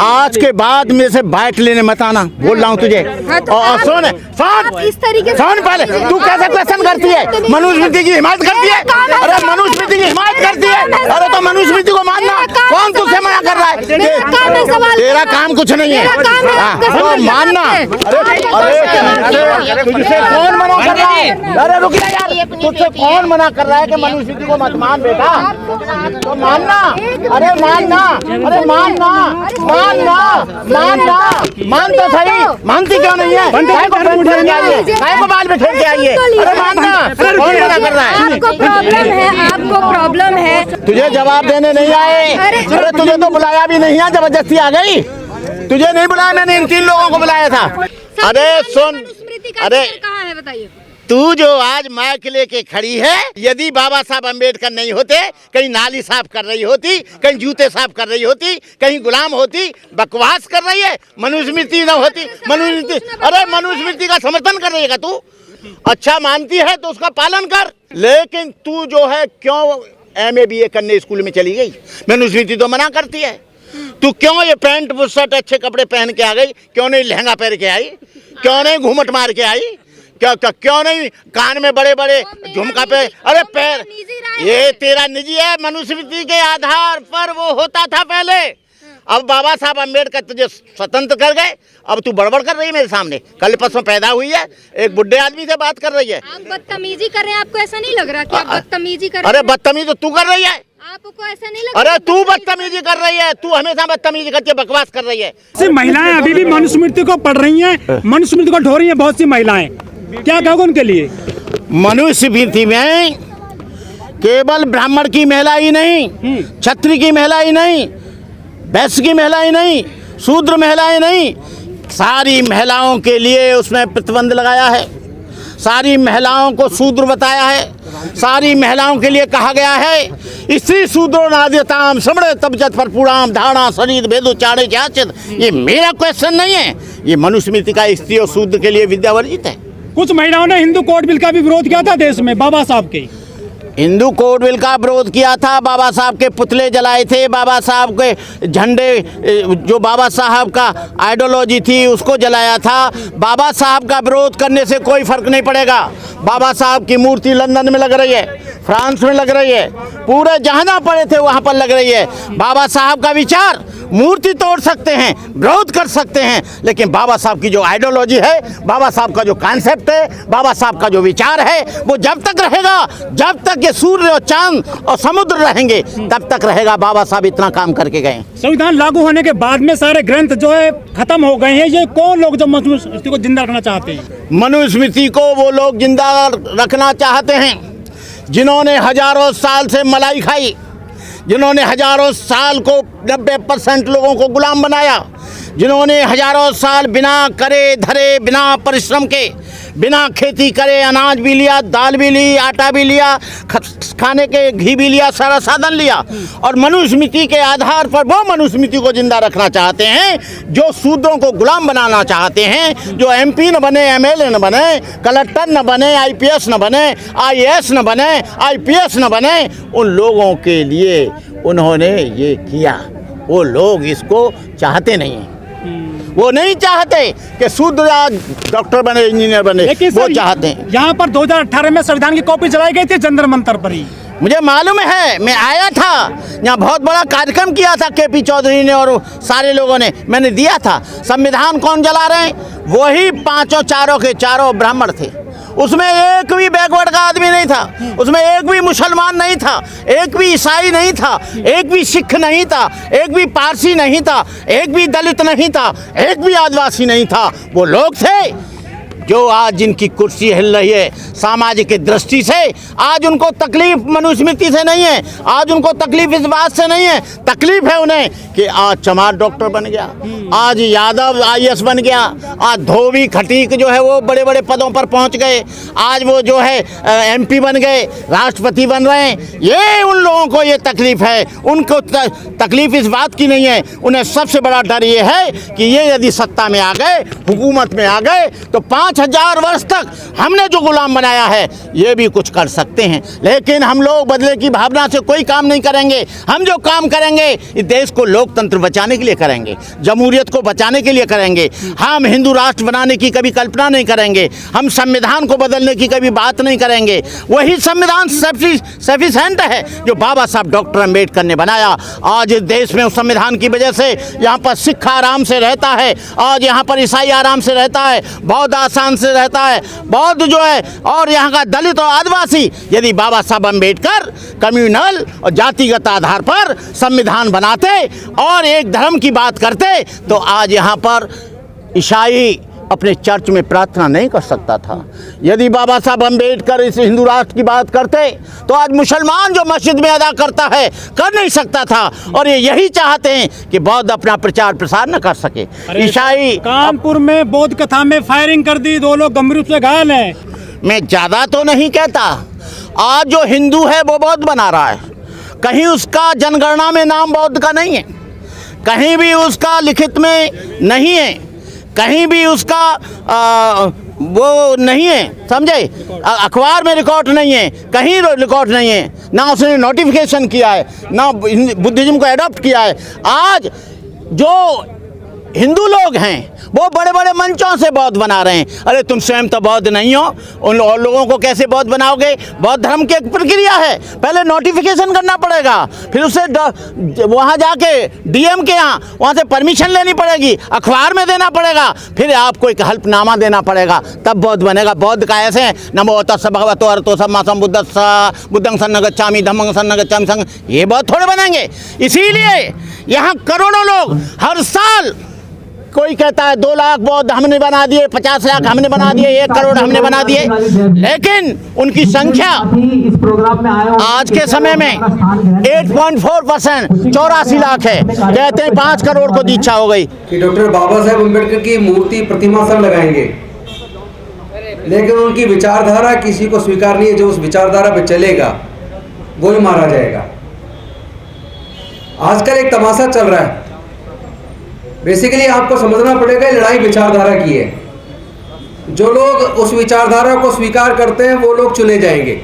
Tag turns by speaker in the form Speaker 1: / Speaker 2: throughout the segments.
Speaker 1: आज के बाद मेरे से बाइट लेने मत आना, बोल रहा हूँ तुझे। और सुन
Speaker 2: इस तरीके से
Speaker 1: सुन, पहले तू कैसे क्वेश्चन करती है? मनुस्मृति की हिमायत करती है? अरे मनुस्मृति की हिमायत करती है? अरे तो मनुस्मृति को मानना, कौन तुझसे मना कर रहा है? तेरा काम कुछ नहीं है, तो मानना। अरे तुझसे कौन मना कर रहा है? अरे रुक जा यार, तुझसे कौन मना कर रहा है कि मनुस्मृति को मत मान बेटा? तो मानना, अरे मानना, अरे मानना, मानना, मानना, मान तो सही। मानती क्यों नहीं है? काय को बाल में ठेक के आई है? अरे मानना, कौन मना कर रहा है?
Speaker 2: आपको प्रॉब्लम है, आपको प्रॉब्लम है।
Speaker 1: तुझे जवाब देने नहीं आए? अरे तुझे तो बुलाया भी नहीं है, जबरदस्ती आ गई। तुझे नहीं बुलाया, मैंने इन 3 लोगों को बुलाया था। अरे सुन, अरे
Speaker 2: कहाँ है बताइए?
Speaker 1: तू जो आज माइक लेके खड़ी है, यदि बाबा साहब अम्बेडकर नहीं होते, कहीं नाली साफ कर रही होती, कहीं जूते साफ कर रही होती, कहीं गुलाम होती, बकवास कर रही है। मनुस्मृति न होती, मनुस्मृति, अरे मनुस्मृति का समर्थन कर रही है तू? अच्छा मानती है तो उसका पालन कर, लेकिन तू जो है क्यों MA BA करने स्कूल में चली गई? मनुस्मृति तो मना करती है। तू क्यों ये पैंट बुशर्ट अच्छे कपड़े पहन के आ गई? क्यों नहीं लहंगा पहन के आई? क्यों नहीं घूमट मार के आई? क्यों नहीं कान में बड़े बड़े झुमका पे? अरे पैर, ये तेरा निजी है। मनुस्मृति के आधार पर वो होता था पहले। अब बाबा साहब अम्बेडकर तुझे स्वतंत्र कर गए, अब तू बड़बड़ कर रही है मेरे सामने। कल परसों पैदा हुई है, एक बुढ़े आदमी से बात कर रही है।
Speaker 2: आप बदतमीजी कर रहे हैं, आपको ऐसा नहीं लग रहा कि आप बदतमीजी कर रहे हैं?
Speaker 1: अरे बदतमीजी तो तू कर रही है।
Speaker 2: आपको ऐसा नहीं लग?
Speaker 1: अरे तू बदतमीजी कर रही है, तू हमेशा बदतमीजी करके बकवास कर रही है।
Speaker 3: सिर्फ महिलाएं अभी भी मनुस्मृति को पढ़ रही हैं, मनुस्मृति को ढो रही हैं बहुत सी महिलाएं। क्या कहोगे उनके लिए?
Speaker 1: मनुस्मृति में केवल ब्राह्मण की महिला ही नहीं, क्षत्रिय की महिला ही नहीं, वैश्य की महिलाएं नहीं, शूद्र महिलाएं नहीं, सारी महिलाओं के लिए उसमें प्रतिबंध लगाया है। सारी महिलाओं को शूद्र बताया है। सारी महिलाओं के लिए कहा गया है स्त्री शूद्रो नाद्यताम समणे तबजत पर पूराम धारणा शरीर भेदो चाड़े जाचित। ये मेरा क्वेश्चन नहीं है, ये मनुस्मृति का स्त्री और शूद्र के लिए विद्या वर्जित है।
Speaker 3: कुछ महिलाओं ने हिंदू कोड बिल का भी विरोध किया था देश में, बाबा साहब के।
Speaker 1: हिंदू कोड बिल का विरोध किया था, बाबा साहब के पुतले जलाए थे, बाबा साहब के झंडे, जो बाबा साहब का आइडियोलॉजी थी उसको जलाया था। बाबा साहब का विरोध करने से कोई फर्क नहीं पड़ेगा। बाबा साहब की मूर्ति लंदन में लग रही है, फ्रांस में लग रही है, पूरे जहाँ पड़े थे वहाँ पर लग रही है। बाबा साहब का विचार मूर्ति तोड़ सकते हैं, विरोध कर सकते हैं, लेकिन बाबा साहब की जो आइडियोलॉजी है, बाबा साहब का जो कॉन्सेप्ट है, बाबा साहब का जो विचार है, वो जब तक रहेगा, जब तक ये सूर्य और चांद और समुद्र रहेंगे, तब तक रहेगा। बाबा साहब इतना काम करके गए।
Speaker 3: संविधान लागू होने के बाद में सारे ग्रंथ जो है खत्म हो गए हैं। ये कौन लोग जो मनुस्मृति को जिंदा रखना चाहते हैं?
Speaker 1: मनुस्मृति को वो लोग जिंदा रखना चाहते हैं जिन्होंने हजारों साल से मलाई खाई, जिन्होंने हजारों साल को 90% लोगों को गुलाम बनाया, जिन्होंने हजारों साल बिना करे धरे, बिना परिश्रम के, बिना खेती करे अनाज भी लिया, दाल भी ली, आटा भी लिया, खाने के घी भी लिया, सारा साधन लिया, और मनुस्मृति के आधार पर वो मनुस्मृति को जिंदा रखना चाहते हैं जो शूद्रों को गुलाम बनाना चाहते हैं, जो MP न बने, MLA न बने, कलेक्टर न बने, IPS न बने, IAS न बने, IPS न बने। उन लोगों के लिए उन्होंने ये किया। वो लोग इसको चाहते नहीं हैं। वो नहीं चाहते कि शूद्र डॉक्टर बने, इंजीनियर बने, वो चाहते हैं।
Speaker 3: यहाँ पर 2018 में संविधान की कॉपी जलाई गई थी जंतर मंतर पर ही।
Speaker 1: मुझे मालूम है, मैं आया था यहाँ, बहुत बड़ा कार्यक्रम किया था KP चौधरी ने और सारे लोगों ने, मैंने दिया था। संविधान कौन जला रहे हैं? वही पांचों चारों के चारों ब्राह्मण थे। उसमें एक भी बैकवर्ड का आदमी नहीं था, उसमें एक भी मुसलमान नहीं था, एक भी ईसाई नहीं था, एक भी सिख नहीं था, एक भी पारसी नहीं था, एक भी दलित नहीं था, एक भी आदिवासी नहीं था। वो लोग थे जो आज जिनकी कुर्सी हिल रही है सामाजिक दृष्टि से। आज उनको तकलीफ मनुस्मृति से नहीं है, आज उनको तकलीफ इस बात से नहीं है, तकलीफ है उन्हें कि आज चमार डॉक्टर बन गया, आज यादव IAS बन गया, आज धोबी खटीक जो है वो बड़े बड़े पदों पर पहुंच गए, आज वो जो है MP बन गए, राष्ट्रपति बन रहे हैं। ये उन लोगों को ये तकलीफ है। उनको तकलीफ इस बात की नहीं है, उन्हें सबसे बड़ा डर ये है कि ये यदि सत्ता में आ गए, हुकूमत में आ गए, तो 5 5000 वर्ष तक हमने जो गुलाम बनाया है ये भी कुछ कर सकते हैं, लेकिन हम लोग बदले की भावना से कोई काम नहीं करेंगे। हम जो काम करेंगे इस देश को लोकतंत्र बचाने के लिए करेंगे, जमहूरियत को बचाने के लिए करेंगे। हम हिंदू राष्ट्र बनाने की कभी कल्पना नहीं करेंगे, हम संविधान को बदलने की कभी बात नहीं करेंगे। वही संविधान सफिशिएंट है जो बाबा साहब डॉक्टर अम्बेडकर ने बनाया। आज इस देश में उस संविधान की वजह से यहाँ पर सिख आराम से रहता है, आज यहाँ पर ईसाई आराम से रहता है, बौद्ध आसान से रहता है, बौद्ध जो है, और यहाँ का दलित और आदिवासी। यदि बाबा साहब अम्बेडकर कम्युनल और जातिगत आधार पर संविधान बनाते और एक धर्म की बात करते तो आज यहाँ पर ईसाई अपने चर्च में प्रार्थना नहीं कर सकता था। यदि बाबा साहब अम्बेडकर इस हिंदू राष्ट्र की बात करते तो आज मुसलमान जो मस्जिद में अदा करता है कर नहीं सकता था। और ये यही चाहते हैं कि बौद्ध अपना प्रचार प्रसार न कर सके। ईसाई
Speaker 3: कानपुर में बौद्ध कथा में फायरिंग कर दी, 2 लोग गंभीर रूप से घायल हैं।
Speaker 1: मैं ज़्यादा तो नहीं कहता, आज जो हिंदू है वो बौद्ध बना रहा है। कहीं उसका जनगणना में नाम बौद्ध का नहीं है, कहीं भी उसका लिखित में नहीं है, कहीं भी उसका वो नहीं है, समझे, अखबार में रिकॉर्ड नहीं है, कहीं रिकॉर्ड नहीं है, ना उसने नोटिफिकेशन किया है, ना बुद्धिज्म को अडॉप्ट किया है। आज जो हिंदू लोग हैं वो बड़े बड़े मंचों से बौद्ध बना रहे हैं। अरे तुम स्वयं तो बौद्ध नहीं हो, उन और लोगों को कैसे बौद्ध बनाओगे? बौद्ध धर्म की एक प्रक्रिया है, पहले नोटिफिकेशन करना पड़ेगा, फिर उससे वहाँ जाके डीएम के यहाँ वहाँ से परमिशन लेनी पड़ेगी, अखबार में देना पड़ेगा, फिर आपको एक हल्फनामा देना पड़ेगा, तब बौद्ध बनेगा। बौद्ध का ऐसे है, नमो तस्स भगवतो अरहतो सम्मा सम्बुद्धस्स बुद्धं शरणं गच्छामि धम्मं शरणं गच्छामि संघ, ये बौद्ध थोड़े बनेंगे। इसीलिए यहाँ करोड़ों लोग हर साल, कोई कहता है 2 लाख बौद्ध हमने बना दिए, 50 लाख हमने बना दिए, 1 करोड़ हमने बना दिए, लेकिन उनकी संख्या आज के समय में 8.4% 84 लाख है। कहते हैं 5 करोड़ को दीक्षा हो गई
Speaker 4: कि डॉक्टर बाबा साहेब अम्बेडकर की मूर्ति प्रतिमा सब लगाएंगे, लेकिन उनकी विचारधारा किसी को स्वीकार नहीं है। जो उस विचारधारा पे चलेगा वो ही मारा जाएगा। आजकल एक तमाशा चल रहा है, बेसिकली आपको समझना पड़ेगा लड़ाई विचारधारा की है। जो लोग उस विचारधारा को स्वीकार करते हैं वो लोग चुने जाएंगे,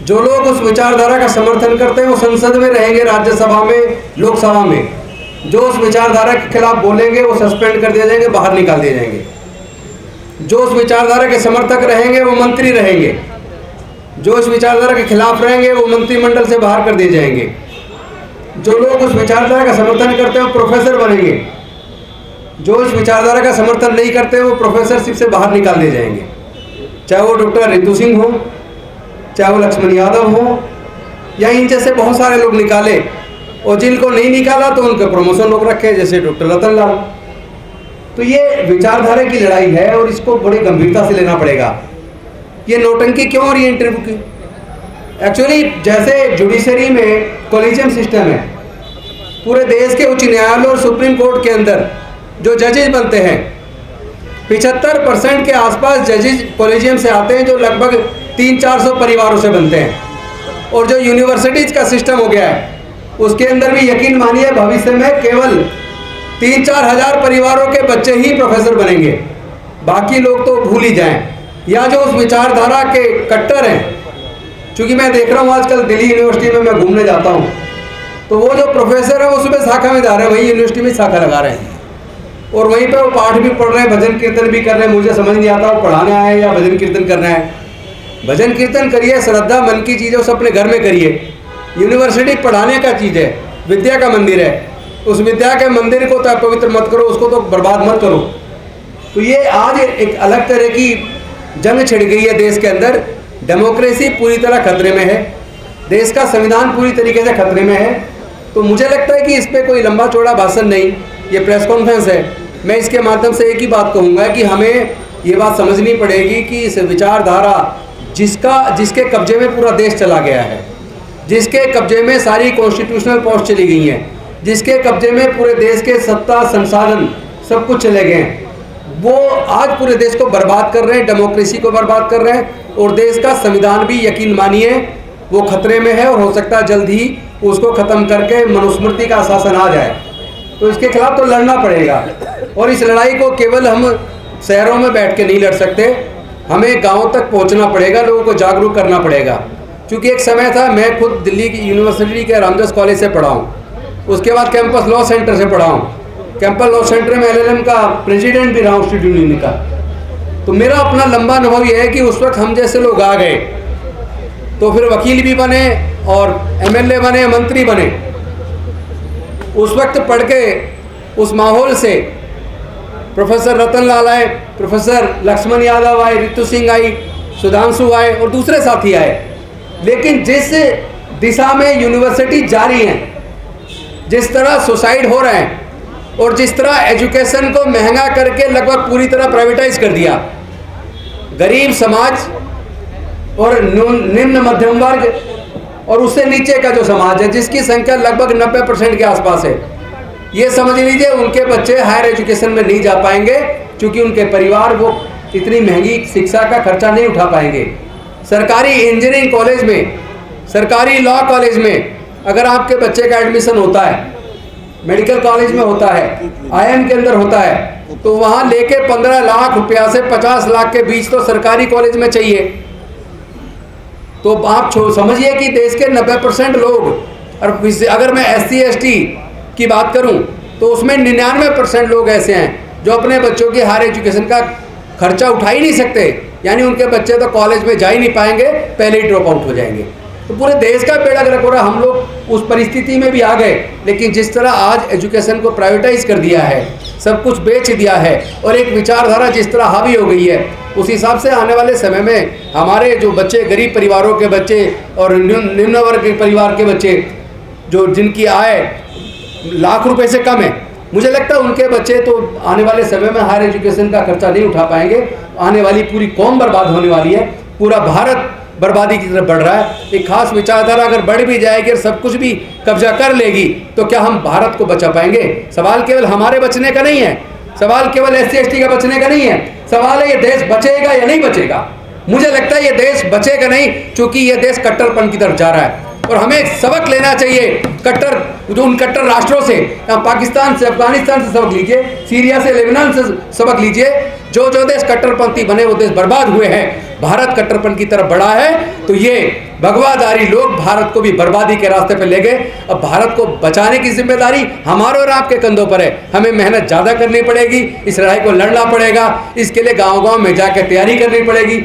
Speaker 4: जो लोग उस विचारधारा का समर्थन करते हैं वो संसद में रहेंगे, राज्यसभा में, लोकसभा में। जो उस विचारधारा के खिलाफ बोलेंगे वो सस्पेंड कर दिए जाएंगे, बाहर निकाल दिए जाएंगे। जो उस विचारधारा के समर्थक रहेंगे वो मंत्री रहेंगे, जो उस विचारधारा के खिलाफ रहेंगे वो मंत्रिमंडल से बाहर कर दिए जाएंगे। जो लोग उस विचारधारा का समर्थन करते हैं वो प्रोफेसर बनेंगे, जो इस विचारधारा का समर्थन नहीं करते वो प्रोफेसरशिप से बाहर निकाल दिए जाएंगे। चाहे वो डॉक्टर रितु सिंह हो, चाहे वो लक्ष्मण यादव हो, या इन जैसे बहुत सारे लोग निकाले, और जिनको नहीं निकाला तो उनके प्रमोशन लोग रखे, जैसे डॉक्टर रतन लाल। तो ये विचारधारा की लड़ाई है और इसको बड़ी गंभीरता से लेना पड़ेगा। ये नौटंकी क्यों हो रही है इंटरव्यू की? एक्चुअली जैसे जुडिशरी में कॉलेजियम सिस्टम है, पूरे देश के उच्च न्यायालय और सुप्रीम कोर्ट के अंदर जो जजेज बनते हैं 75% के आसपास जजेज कॉलेजियम से आते हैं, जो लगभग 300-400 परिवारों से बनते हैं। और जो यूनिवर्सिटीज का सिस्टम हो गया है उसके अंदर भी यकीन मानिए भविष्य में केवल 3-4 हज़ार परिवारों के बच्चे ही प्रोफेसर बनेंगे, बाकी लोग तो भूल ही जाएं। या जो उस विचारधारा के कट्टर हैं, चूँकि मैं देख रहा हूँ आजकल दिल्ली यूनिवर्सिटी में मैं घूमने जाता हूँ, तो वो जो प्रोफेसर है वो सुबह शाखा में जा रहे हैं, वहीं यूनिवर्सिटी में शाखा लगा रहे हैं, और वहीं पे वो पाठ भी पढ़ रहे हैं, भजन कीर्तन भी कर रहे हैं। मुझे समझ नहीं आता वो पढ़ाने आए या भजन कीर्तन करना है। भजन कीर्तन करिए, श्रद्धा मन की चीज़ है, उस अपने घर में करिए। यूनिवर्सिटी पढ़ाने का चीज़ है, विद्या का मंदिर है, उस विद्या के मंदिर को तो अपवित्र मत करो, उसको तो बर्बाद मत करो। तो ये आज एक अलग तरह की जंग छिड़ गई है देश के अंदर। डेमोक्रेसी पूरी तरह खतरे में है, देश का संविधान पूरी तरीके से खतरे में है। तो मुझे लगता है कि इस पर कोई लंबा चौड़ा भाषण नहीं, ये प्रेस कॉन्फ्रेंस है। मैं इसके माध्यम से एक ही बात कहूँगा कि हमें ये बात समझनी पड़ेगी कि इस विचारधारा जिसके कब्जे में पूरा देश चला गया है, जिसके कब्जे में सारी कॉन्स्टिट्यूशनल पावर्स चली गई हैं, जिसके कब्जे में पूरे देश के सत्ता संसाधन सब कुछ चले गए हैं, वो आज पूरे देश को बर्बाद कर रहे हैं, डेमोक्रेसी को बर्बाद कर रहे हैं। और देश का संविधान भी यकीन मानिए वो खतरे में है, और हो सकता है जल्द ही उसको ख़त्म करके मनुस्मृति का शासन आ जाए। तो इसके खिलाफ तो लड़ना पड़ेगा, और इस लड़ाई को केवल हम शहरों में बैठ के नहीं लड़ सकते, हमें गाँव तक पहुँचना पड़ेगा, लोगों को जागरूक करना पड़ेगा। क्योंकि एक समय था, मैं खुद दिल्ली की यूनिवर्सिटी के रामदास कॉलेज से पढ़ा हूँ, उसके बाद कैंपस लॉ सेंटर से पढ़ा हूँ, कैंपस लॉ सेंटर में LLM का प्रेसिडेंट भी रहा हूँ स्टूडेंट यूनियन का। तो मेरा अपना लंबा अनुभव यह है कि उस वक्त हम जैसे लोग आ गए तो फिर वकील भी बने और MLA बने, मंत्री बने। उस वक्त पढ़ के उस माहौल से प्रोफेसर रतन लाल आए, प्रोफेसर लक्ष्मण यादव आए, रितु सिंह आई, सुधांशु आए और दूसरे साथी आए। लेकिन जिस दिशा में यूनिवर्सिटी जा रही है, जिस तरह सुसाइड हो रहे हैं और जिस तरह एजुकेशन को महंगा करके लगभग पूरी तरह प्राइवेटाइज कर दिया, गरीब समाज और निम्न मध्यम वर्ग और उससे नीचे का जो समाज है, जिसकी संख्या लगभग 90% के आसपास है, ये समझ लीजिए उनके बच्चे हायर एजुकेशन में नहीं जा पाएंगे, क्योंकि उनके परिवार वो इतनी महंगी शिक्षा का खर्चा नहीं उठा पाएंगे। सरकारी इंजीनियरिंग कॉलेज में, सरकारी लॉ कॉलेज में अगर आपके बच्चे का एडमिशन होता है, मेडिकल कॉलेज में होता है, IIM के अंदर होता है, तो वहाँ लेके 15 लाख रुपया से 50 लाख के बीच तो सरकारी कॉलेज में चाहिए। तो आप समझिए कि देश के 90% लोग, और अगर मैं SC ST की बात करूं तो उसमें 99% लोग ऐसे हैं जो अपने बच्चों की हायर एजुकेशन का खर्चा उठा ही नहीं सकते, यानी उनके बच्चे तो कॉलेज में जा ही नहीं पाएंगे, पहले ही ड्रॉप आउट हो जाएंगे। तो पूरे देश का बेड़ा गर्क हो रहा। हम लोग उस परिस्थिति में भी आ गए, लेकिन जिस तरह आज एजुकेशन को प्राइवेटाइज कर दिया है, सब कुछ बेच दिया है और एक विचारधारा जिस तरह हावी हो गई है, उस हिसाब से आने वाले समय में हमारे जो बच्चे, गरीब परिवारों के बच्चे और निम्न वर्ग के परिवार के बच्चे, जो जिनकी आय लाख रुपए से कम है, मुझे लगता है उनके बच्चे तो आने वाले समय में हायर एजुकेशन का खर्चा नहीं उठा पाएंगे। आने वाली पूरी कौम बर्बाद होने वाली है, पूरा भारत बर्बादी की तरफ बढ़ रहा है। एक खास विचारधारा अगर बढ़ भी जाएगी और सब कुछ भी कब्जा कर लेगी, तो क्या हम भारत को बचा पाएंगे? सवाल केवल हमारे बचने का नहीं है, सवाल केवल SC ST का बचने का नहीं है, सवाल है ये देश बचेगा या नहीं बचेगा। मुझे लगता है ये देश बचेगा नहीं, क्योंकि ये देश कट्टरपन की तरफ जा रहा है और हमें सबक लेना चाहिए उन कट्टर राष्ट्रों से। पाकिस्तान से, अफगानिस्तान से सबक लीजिए, सीरिया से, लेबनान से सबक लीजिए। जो देश कट्टरपंथी बने वो देश बर्बाद हुए हैं। भारत कट्टरपन की तरफ बढ़ा है, तो ये भगवाधारी लोग भारत को भी बर्बादी के रास्ते पे ले गए। अब भारत को बचाने की जिम्मेदारी हमारे और आपके कंधों पर है। हमें मेहनत ज़्यादा करनी पड़ेगी, इस लड़ाई को लड़ना पड़ेगा, इसके लिए गाँव-गाँव में जाकर तैयारी करनी पड़ेगी।